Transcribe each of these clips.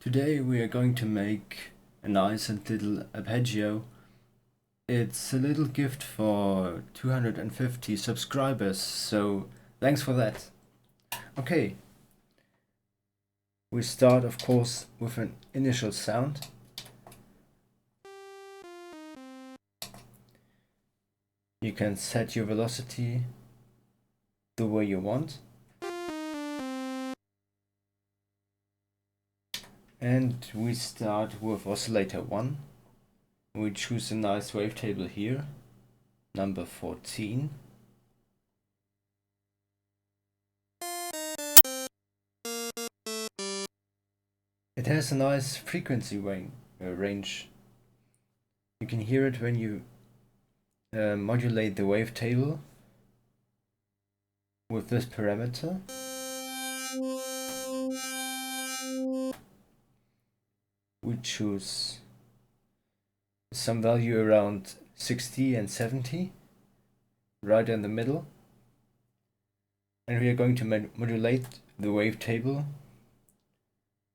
Today we are going to make a nice and little arpeggio. It's a little gift for 250 subscribers, so thanks for that. Okay, we start of course with an initial sound. You can set your velocity the way you want. And we start with oscillator 1. We choose a nice wavetable here, number 14. It has a nice frequency range. You can hear it when you modulate the wavetable with this parameter. We choose some value around 60 and 70, right in the middle. And we are going to modulate the wavetable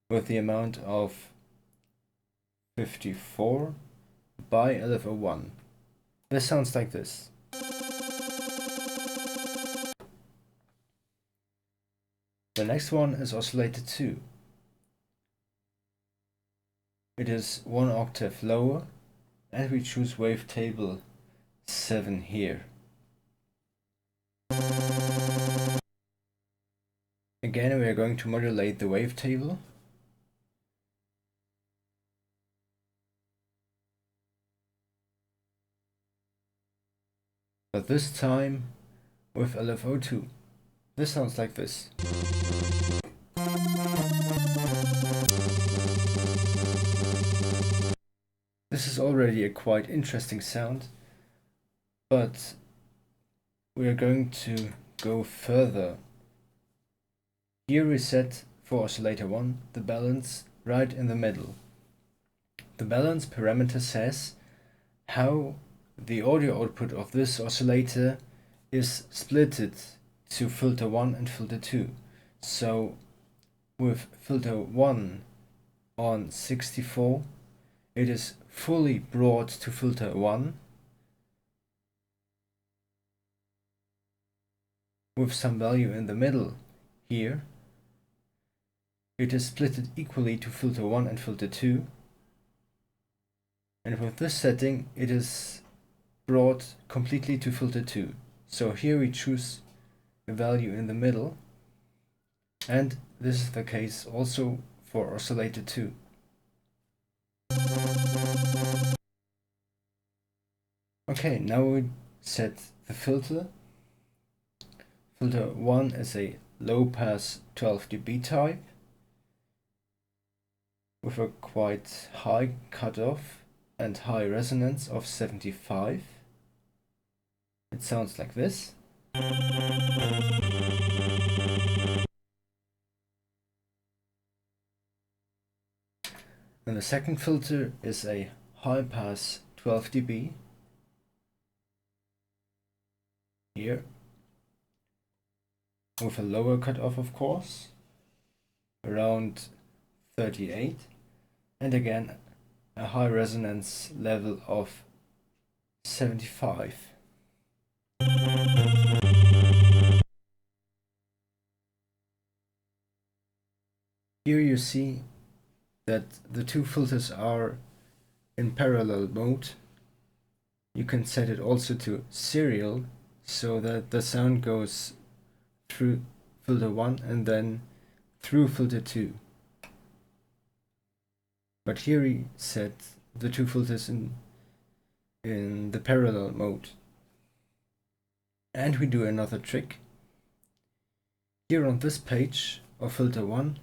with the amount of 54 by LFO1. This sounds like this. The next one is oscillator 2. It is one octave lower, and we choose wavetable 7 here. Again, we are going to modulate the wavetable. But this time with LFO2. This sounds like this. This is already a quite interesting sound, but we are going to go further. Here we set for oscillator 1 the balance right in the middle. The balance parameter says how the audio output of this oscillator is splitted to filter 1 and filter 2. So with filter 1 on 64, it is fully brought to filter 1 with some value in the middle here. It is splitted equally to filter 1 and filter 2, and with this setting it is brought completely to filter 2. So here we choose a value in the middle, and this is the case also for oscillator 2. Okay, now we set the filter. Filter 1 is a low pass 12 dB type with a quite high cutoff and high resonance of 75. It sounds like this. And the second filter is a high pass 12 dB here, with a lower cutoff of course, around 38, and again a high resonance level of 75. Here you see that the two filters are in parallel mode. You can set it also to serial, so that the sound goes through filter 1 and then through filter 2. But here we set the two filters in the parallel mode. And we do another trick. Here on this page of filter 1,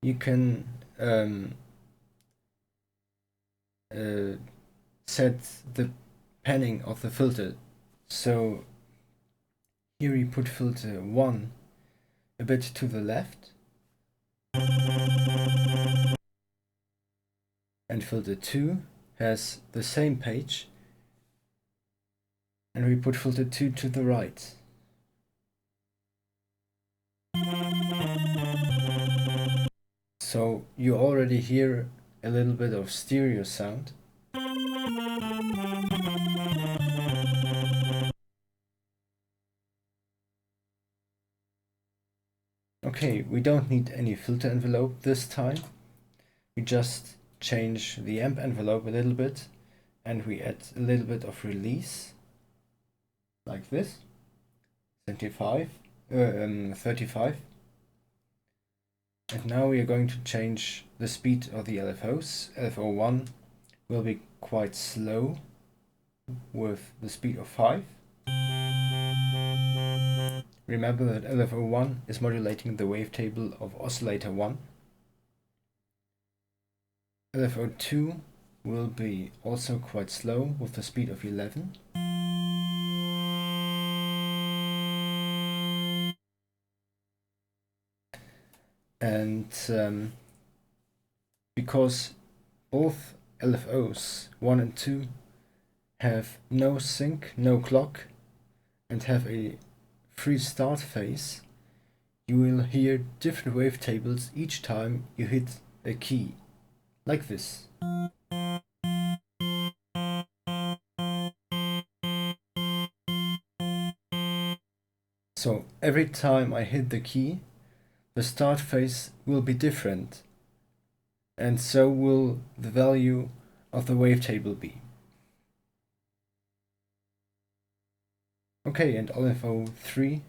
you can set the panning of the filter. So here we put filter 1 a bit to the left, and filter 2 has the same page, and we put filter 2 to the right. So you already hear a little bit of stereo sound. Okay, we don't need any filter envelope this time. We just change the amp envelope a little bit and we add a little bit of release, like this, 35. And now we are going to change the speed of the LFOs. LFO1 will be quite slow with the speed of 5. Remember that LFO1 is modulating the wavetable of oscillator 1. LFO2 will be also quite slow with the speed of 11. And because both LFOs 1 and 2 have no sync, no clock, and have a free start phase, you will hear different wavetables each time you hit a key, like this. So every time I hit the key, the start phase will be different, and so will the value of the wavetable be. Okay, and LFO3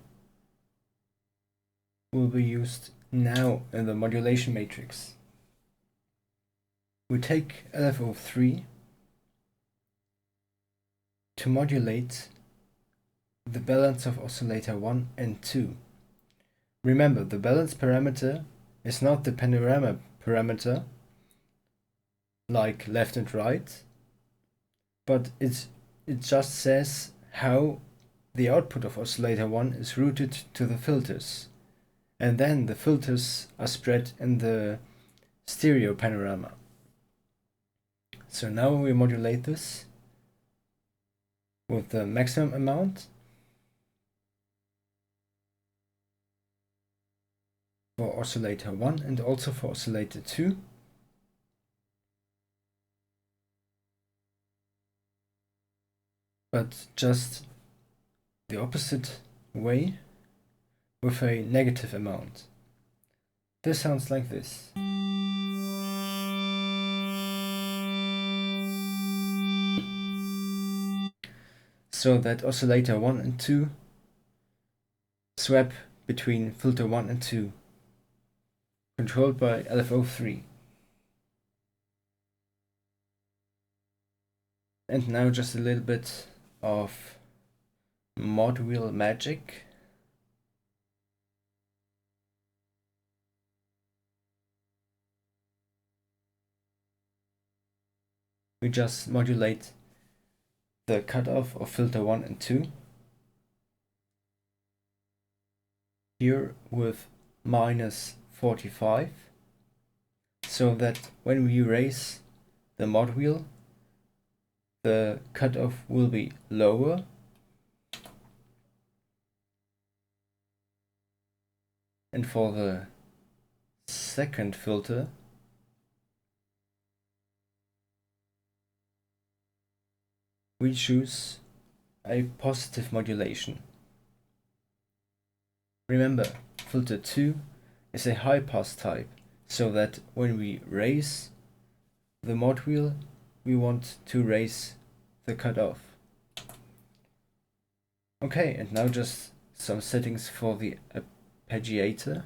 will be used now in the modulation matrix. We take LFO3 to modulate the balance of oscillator 1 and 2. Remember, the balance parameter is not the panorama parameter, like left and right, but it just says how the output of oscillator 1 is routed to the filters, and then the filters are spread in the stereo panorama. So now we modulate this with the maximum amount for oscillator 1 and also for oscillator 2. But just the opposite way with a negative amount. This sounds like this. So that oscillator 1 and 2 swap between filter 1 and 2, controlled by LFO3. And now just a little bit of mod wheel magic. We just modulate the cutoff of filter 1 and 2 here with -45, so that when we raise the mod wheel, the cutoff will be lower, and for the second filter we choose a positive modulation. Remember, filter 2 is a high pass type, so that when we raise the mod wheel, we want to raise the cutoff. Okay, and now just some settings for the arpeggiator.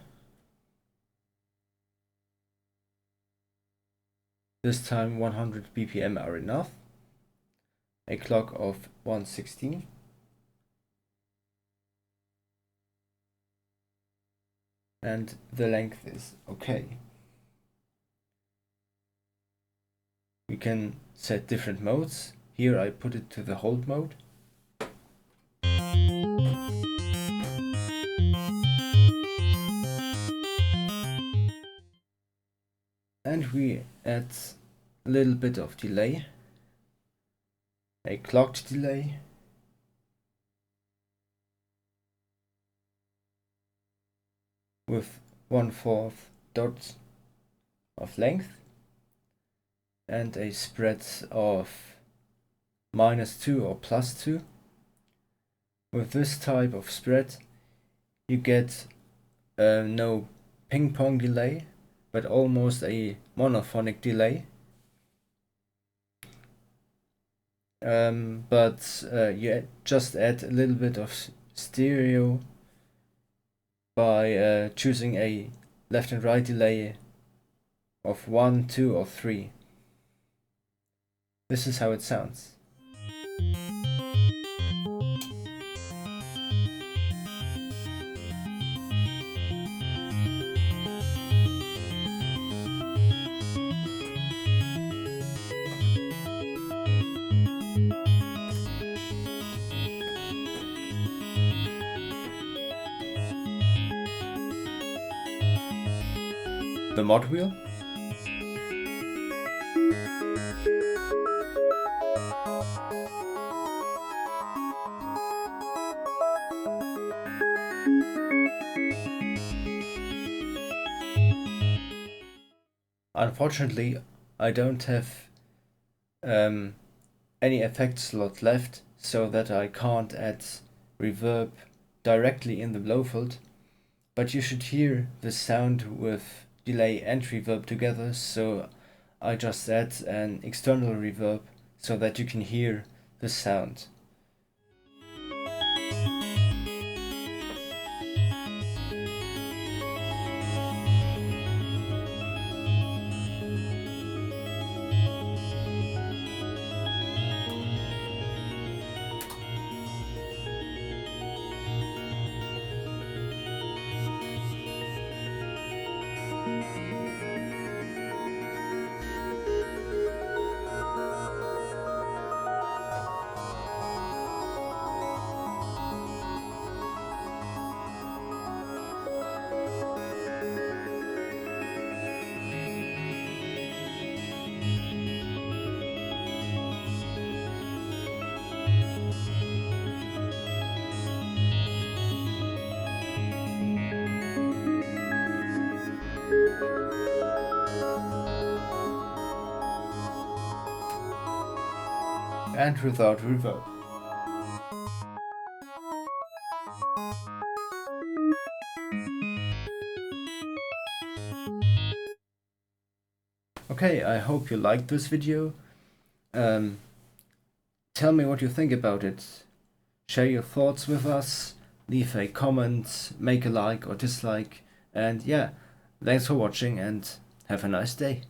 This time 100 BPM are enough. A clock of 116. And the length is okay. We can set different modes. Here I put it to the hold mode. And we add a little bit of delay, a clocked delay, with 1/4 dot of length and a spread of -2 or +2. With this type of spread, you get no ping pong delay, but almost a monophonic delay. But you just add a little bit of stereo by choosing a left and right delay of 1, 2, or 3. This is how it sounds. The mod wheel. Unfortunately, I don't have any effect slot left, so that I can't add reverb directly in the Blofeld, but you should hear the sound with delay and reverb together, so I just add an external reverb so that you can hear the sound. And without reverb. Okay, I hope you liked this video. Tell me what you think about it. Share your thoughts with us, leave a comment, make a like or dislike, and yeah, thanks for watching and have a nice day.